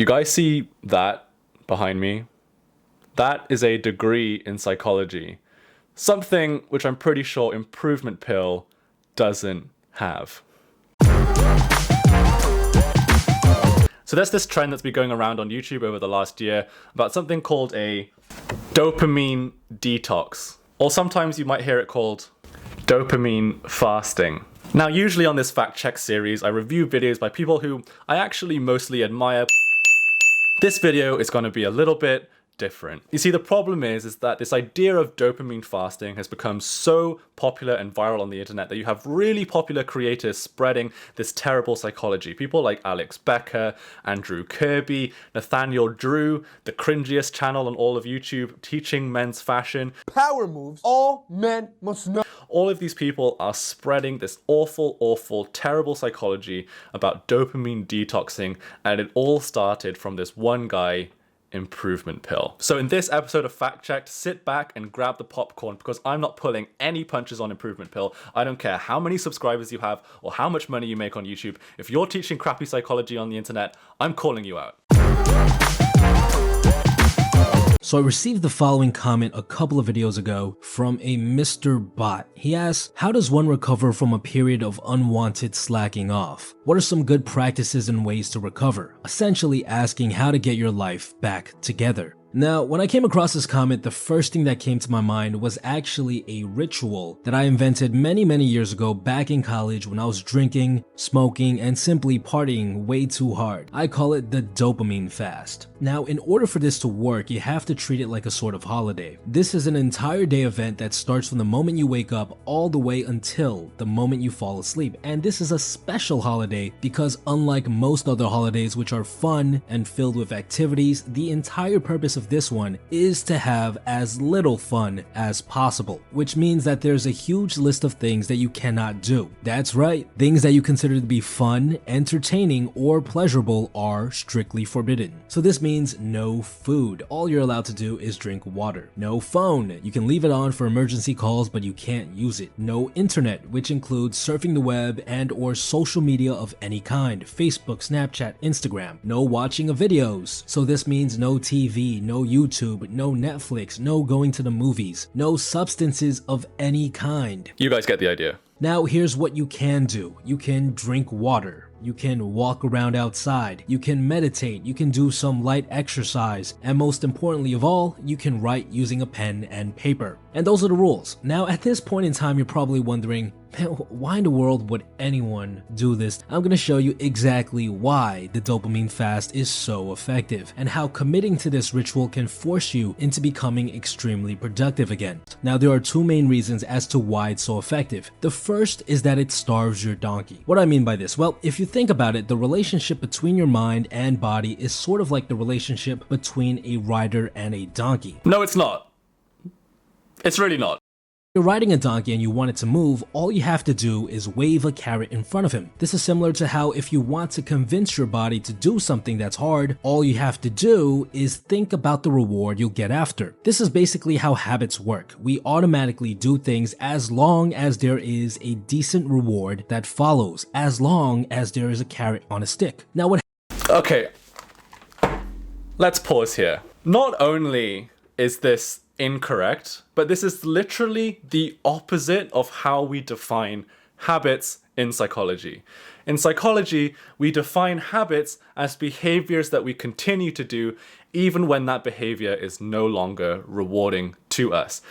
You guys see that behind me? That is a degree in psychology. Something which I'm pretty sure Improvement Pill doesn't have. So there's this trend that's been going around on YouTube over the last year about something called a dopamine detox. Or sometimes you might hear it called dopamine fasting. Now, usually on this fact check series, I review videos by people who I actually mostly admire. This video is going to be a little bit different. You see, the problem is that this idea of dopamine fasting has become so popular and viral on the internet that you have really popular creators spreading this terrible psychology. People like Alex Becker, Andrew Kirby, Nathaniel Drew, the cringiest channel on all of YouTube, teaching men's fashion. Power moves all men must know. All of these people are spreading this awful, terrible psychology about dopamine detoxing, and it all started from this one guy, Improvement Pill. So in this episode of Fact Checked, sit back and grab the popcorn because I'm not pulling any punches on Improvement Pill. I don't care how many subscribers you have or how much money you make on YouTube. If you're teaching crappy psychology on the internet, I'm calling you out. So I received the following comment a couple of videos ago from a Mr. Bot. He asks, how does one recover from a period of unwanted slacking off? What are some good practices and ways to recover? Essentially asking how to get your life back together. Now, when I came across this comment, the first thing that came to my mind was actually a ritual that I invented many years ago back in college when I was drinking, smoking, and simply partying way too hard. I call it the dopamine fast. Now, in order for this to work, you have to treat it like a sort of holiday. This is an entire day event that starts from the moment you wake up all the way until the moment you fall asleep. And this is a special holiday because unlike most other holidays which are fun and filled with activities, the entire purpose of this one is to have as little fun as possible, which means that there's a huge list of things that you cannot do. That's right, things that you consider to be fun, entertaining, or pleasurable are strictly forbidden. So this means no food. All you're allowed to do is drink water. No phone. You can leave it on for emergency calls, but you can't use it. No internet, which includes surfing the web and or social media of any kind. Facebook, Snapchat, Instagram. No watching of videos. So this means no TV, no YouTube, no Netflix, no going to the movies, no substances of any kind. You guys get the idea. Now here's what you can do. You can drink water. You can walk around outside, you can meditate, you can do some light exercise, and most importantly of all, you can write using a pen and paper. And those are the rules. Now at this point in time, you're probably wondering, man, why in the world would anyone do this? I'm gonna show you exactly why the dopamine fast is so effective, and how committing to this ritual can force you into becoming extremely productive again. Now there are two main reasons as to why it's so effective. The first is that it starves your donkey. What do I mean by this? Well, if you think about it, the relationship between your mind and body is sort of like the relationship between a rider and a donkey. No, it's not. It's really not. If you're riding a donkey and you want it to move, all you have to do is wave a carrot in front of him. This is similar to how if you want to convince your body to do something that's hard, all you have to do is think about the reward you'll get after. This is basically how habits work. We automatically do things as long as there is a decent reward that follows, as long as there is a carrot on a stick. Now what Okay, let's pause here. Not only is this incorrect, but this is literally the opposite of how we define habits in psychology. In psychology, we define habits as behaviors that we continue to do even when that behavior is no longer rewarding to us.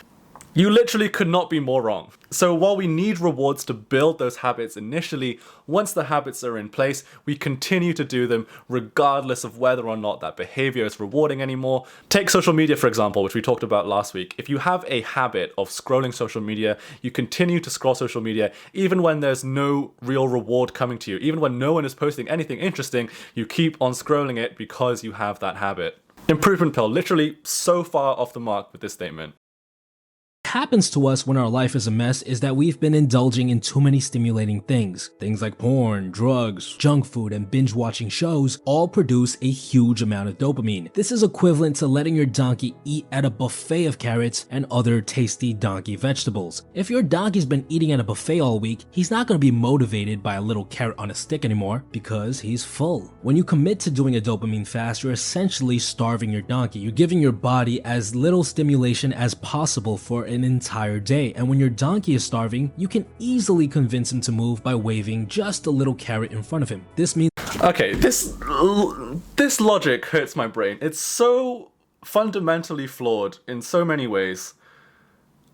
You literally could not be more wrong. So while we need rewards to build those habits initially, once the habits are in place, we continue to do them regardless of whether or not that behavior is rewarding anymore. Take social media, for example, which we talked about last week. If you have a habit of scrolling social media, you continue to scroll social media even when there's no real reward coming to you. Even when no one is posting anything interesting, you keep on scrolling it because you have that habit. Improvement Pill, literally so far off the mark with this statement. happens to us when our life is a mess is that we've been indulging in too many stimulating things. Things like porn, drugs, junk food, and binge watching shows all produce a huge amount of dopamine. This is equivalent to letting your donkey eat at a buffet of carrots and other tasty donkey vegetables. If your donkey's been eating at a buffet all week, he's not going to be motivated by a little carrot on a stick anymore because he's full. When you commit to doing a dopamine fast, you're essentially starving your donkey. You're giving your body as little stimulation as possible for an entire day, and when your donkey is starving, you can easily convince him to move by waving just a little carrot in front of him. This means Okay, this logic hurts my brain. It's so fundamentally flawed in so many ways.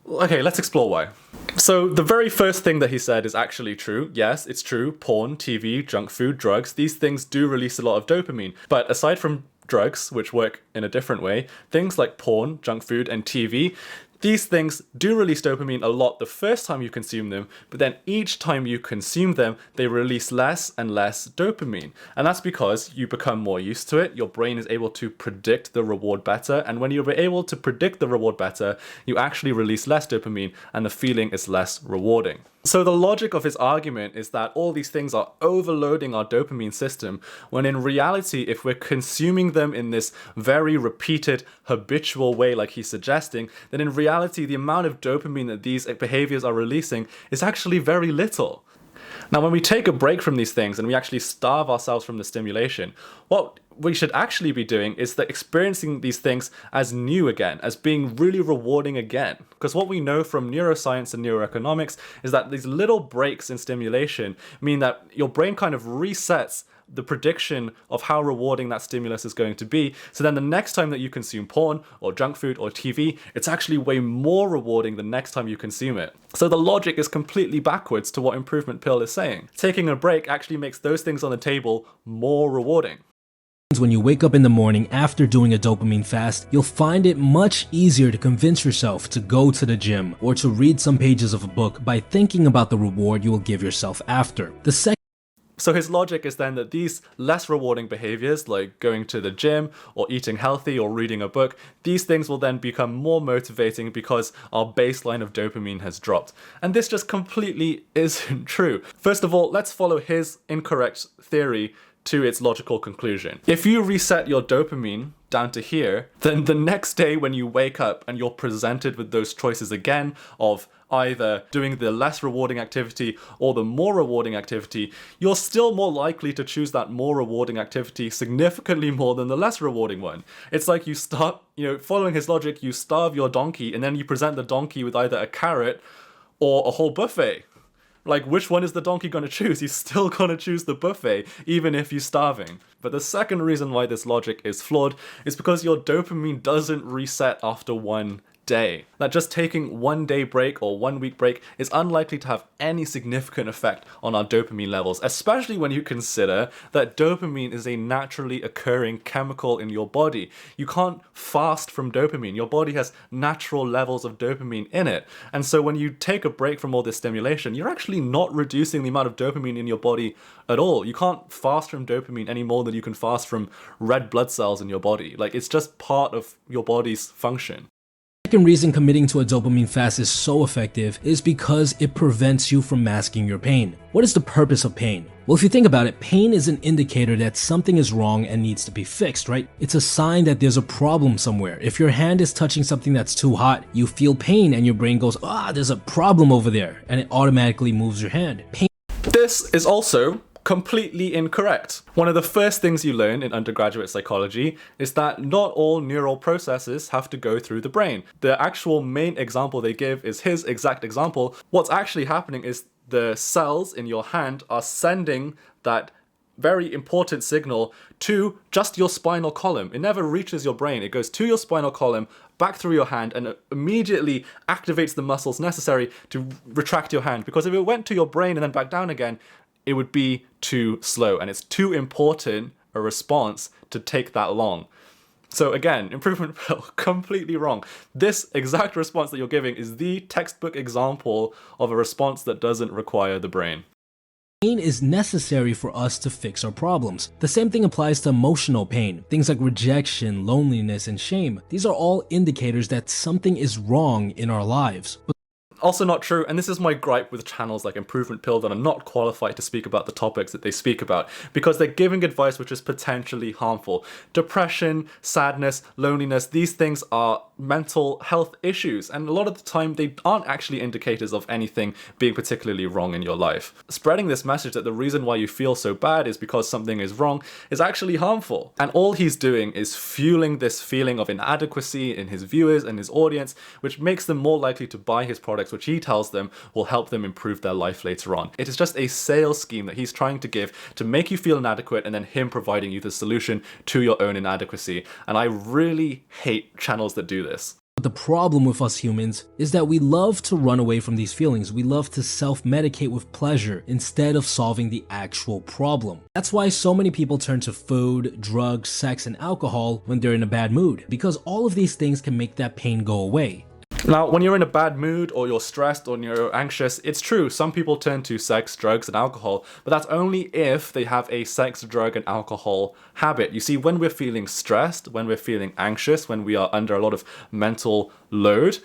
Okay, let's explore why. So the very first thing that he said is actually true. Yes, it's true. Porn, TV, junk food, drugs, these things do release a lot of dopamine. But aside from drugs, which work in a different way, things like porn, junk food, and TV, these things do release dopamine a lot the first time you consume them, but then each time you consume them, they release less and less dopamine. And that's because you become more used to it, your brain is able to predict the reward better, and when you're able to predict the reward better, you actually release less dopamine and the feeling is less rewarding. So the logic of his argument is that all these things are overloading our dopamine system, when in reality, if we're consuming them in this very repeated, habitual way like he's suggesting, then in reality, the amount of dopamine that these behaviors are releasing is actually very little. Now, when we take a break from these things and we actually starve ourselves from the stimulation, what we should actually be doing is that experiencing these things as new again, as being really rewarding again. Because what we know from neuroscience and neuroeconomics is that these little breaks in stimulation mean that your brain kind of resets the prediction of how rewarding that stimulus is going to be. So then the next time that you consume porn or junk food or TV, it's actually way more rewarding the next time you consume it. So the logic is completely backwards to what Improvement Pill is saying. Taking a break actually makes those things on the table more rewarding. when you wake up in the morning after doing a dopamine fast, you'll find it much easier to convince yourself to go to the gym or to read some pages of a book by thinking about the reward you will give yourself after. So his logic is then that these less rewarding behaviors, like going to the gym or eating healthy or reading a book, these things will then become more motivating because our baseline of dopamine has dropped. And this just completely isn't true. First of all, let's follow his incorrect theory to its logical conclusion. If you reset your dopamine down to here, then the next day when you wake up and you're presented with those choices again of either doing the less rewarding activity or the more rewarding activity, you're still more likely to choose that more rewarding activity significantly more than the less rewarding one. It's like you start, following his logic, you starve your donkey and then you present the donkey with either a carrot or a whole buffet. Like, which one is the donkey going to choose? He's still going to choose the buffet, even if he's starving. But the second reason why this logic is flawed is because your dopamine doesn't reset after one day. That just taking 1 day break or 1 week break is unlikely to have any significant effect on our dopamine levels, especially when you consider that dopamine is a naturally occurring chemical in your body. You can't fast from dopamine. Your body has natural levels of dopamine in it. And so when you take a break from all this stimulation, you're actually not reducing the amount of dopamine in your body at all. You can't fast from dopamine any more than you can fast from red blood cells in your body. Like, it's just part of your body's function. Second reason committing to a dopamine fast is so effective is because it prevents you from masking your pain. What is the purpose of pain? Well, if you think about it, pain is an indicator that something is wrong and needs to be fixed, right? It's a sign that there's a problem somewhere. If your hand is touching something that's too hot, you feel pain and your brain goes, there's a problem over there, and it automatically moves your hand. This is also completely incorrect. One of the first things you learn in undergraduate psychology is that not all neural processes have to go through the brain. The actual main example they give is his exact example. What's actually happening is the cells in your hand are sending that very important signal to just your spinal column. It never reaches your brain. It goes to your spinal column, back through your hand, and it immediately activates the muscles necessary to retract your hand. Because if it went to your brain and then back down again, it would be too slow, and it's too important a response to take that long. So again, Improvement Pill, completely wrong. This exact response that you're giving is the textbook example of a response that doesn't require the brain. Pain is necessary for us to fix our problems. The same thing applies to emotional pain. Things like rejection, loneliness, and shame. These are all indicators that something is wrong in our lives. Also not true, and this is my gripe with channels like Improvement Pill that are not qualified to speak about the topics that they speak about, because they're giving advice which is potentially harmful. Depression, sadness, loneliness, these things are mental health issues, and a lot of the time they aren't actually indicators of anything being particularly wrong in your life. Spreading this message that the reason why you feel so bad is because something is wrong is actually harmful. And all he's doing is fueling this feeling of inadequacy in his viewers and his audience, which makes them more likely to buy his products, which he tells them will help them improve their life later on. It is just a sales scheme that he's trying to give to make you feel inadequate, and then him providing you the solution to your own inadequacy. And I really hate channels that do this. But the problem with us humans is that we love to run away from these feelings. We love to self-medicate with pleasure instead of solving the actual problem. That's why so many people turn to food, drugs, sex, and alcohol when they're in a bad mood, because all of these things can make that pain go away. Now, when you're in a bad mood or you're stressed or you're anxious, it's true, some people turn to sex, drugs, and alcohol, but that's only if they have a sex, drug, and alcohol habit. You see, when we're feeling stressed, when we're feeling anxious, when we are under a lot of mental load,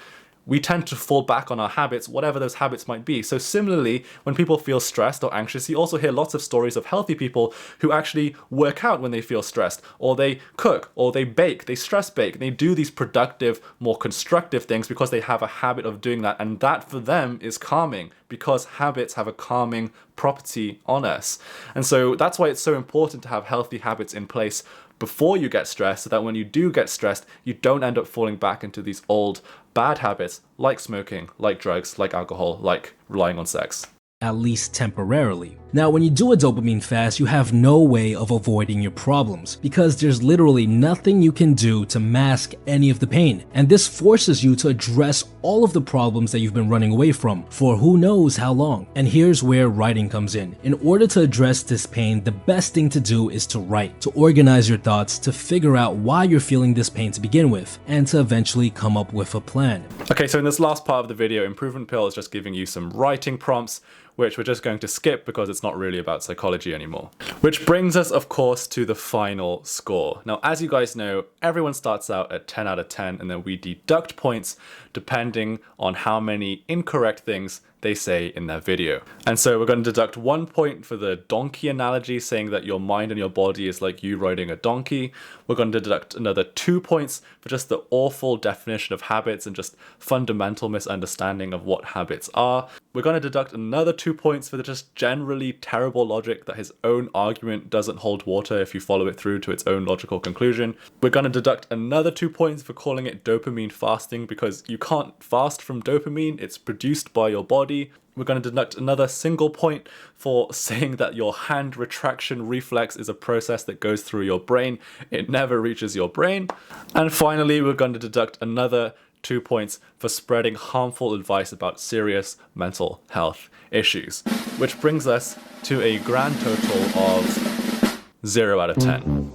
we tend to fall back on our habits, whatever those habits might be. So similarly, when people feel stressed or anxious, you also hear lots of stories of healthy people who actually work out when they feel stressed, or they cook, or they bake, they stress bake, and they do these productive, more constructive things because they have a habit of doing that, and that for them is calming, because habits have a calming property on us. And so that's why it's so important to have healthy habits in place before you get stressed, so that when you do get stressed, you don't end up falling back into these old bad habits like smoking, like drugs, like alcohol, like relying on sex. At least temporarily. Now, when you do a dopamine fast, you have no way of avoiding your problems, because there's literally nothing you can do to mask any of the pain. And this forces you to address all of the problems that you've been running away from for who knows how long. And here's where writing comes in. In order to address this pain, the best thing to do is to write, to organize your thoughts, to figure out why you're feeling this pain to begin with, and to eventually come up with a plan. Okay, so in this last part of the video, Improvement Pill is just giving you some writing prompts, which we're just going to skip because it's not really about psychology anymore. Which brings us, of course, to the final score. Now, as you guys know, everyone starts out at 10 out of 10, and then we deduct points depending on how many incorrect things they say in their video. And so we're going to deduct 1 point for the donkey analogy, saying that your mind and your body is like you riding a donkey. We're going to deduct another 2 points for just the awful definition of habits and just fundamental misunderstanding of what habits are. We're going to deduct another 2 points for the just generally terrible logic that his own argument doesn't hold water if you follow it through to its own logical conclusion. We're going to deduct another 2 points for calling it dopamine fasting, because you can't fast from dopamine, it's produced by your body. We're going to deduct another single point for saying that your hand retraction reflex is a process that goes through your brain. It never reaches your brain. And finally, we're going to deduct another 2 points for spreading harmful advice about serious mental health issues, which brings us to a grand total of 0 out of 10.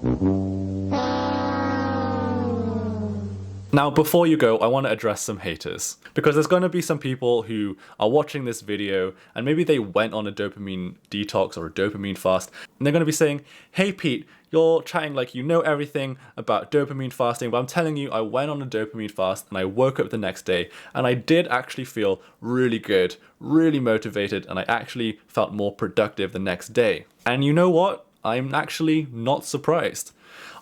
Now, before you go, I want to address some haters, because there's going to be some people who are watching this video and maybe they went on a dopamine detox or a dopamine fast, and they're going to be saying, hey Pete, you're chatting like you know everything about dopamine fasting, but I'm telling you, I went on a dopamine fast and I woke up the next day and I did actually feel really good, really motivated, and I actually felt more productive the next day. And you know what? I'm actually not surprised.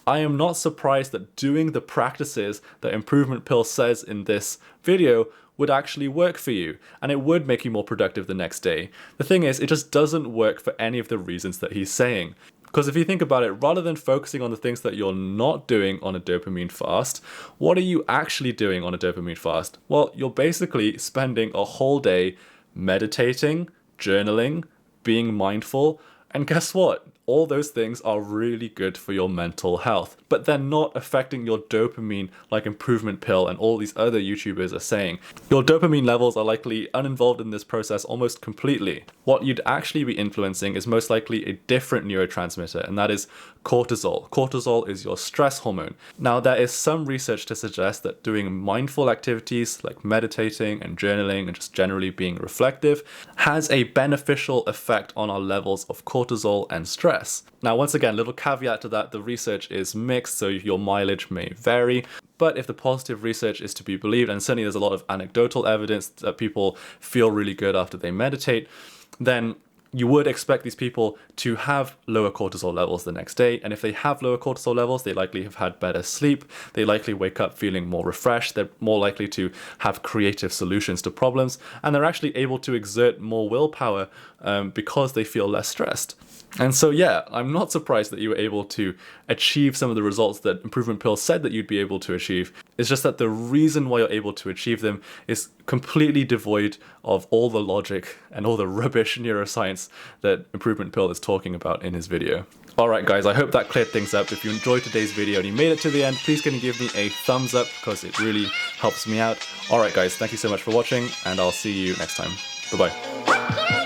I am not surprised that doing the practices that Improvement Pill says in this video would actually work for you, and it would make you more productive the next day. The thing is, it just doesn't work for any of the reasons that he's saying. Because if you think about it, rather than focusing on the things that you're not doing on a dopamine fast, what are you actually doing on a dopamine fast? Well, you're basically spending a whole day meditating, journaling, being mindful, and guess what? all those things are really good for your mental health, but they're not affecting your dopamine like Improvement Pill and all these other YouTubers are saying. Your dopamine levels are likely uninvolved in this process almost completely. What you'd actually be influencing is most likely a different neurotransmitter, and that is cortisol. Cortisol is your stress hormone. Now, there is some research to suggest that doing mindful activities like meditating and journaling and just generally being reflective has a beneficial effect on our levels of cortisol and stress. Now, once again, little caveat to that, the research is mixed, so your mileage may vary. But if the positive research is to be believed, and certainly there's a lot of anecdotal evidence that people feel really good after they meditate, then you would expect these people to have lower cortisol levels the next day. And if they have lower cortisol levels, they likely have had better sleep. They likely wake up feeling more refreshed. They're more likely to have creative solutions to problems. And they're actually able to exert more willpower because they feel less stressed. And so, yeah, I'm not surprised that you were able to achieve some of the results that Improvement Pill said that you'd be able to achieve. It's just that the reason why you're able to achieve them is completely devoid of all the logic and all the rubbish neuroscience that Improvement Pill is talking about in his video. Alright guys, I hope that cleared things up. If you enjoyed today's video and you made it to the end, please can you give me a thumbs up because it really helps me out. Alright guys, thank you so much for watching and I'll see you next time. Bye bye.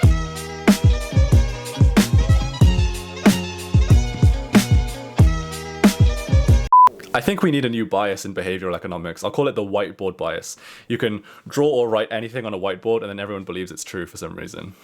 I think we need a new bias in behavioral economics. I'll call it the whiteboard bias. You can draw or write anything on a whiteboard and then everyone believes it's true for some reason.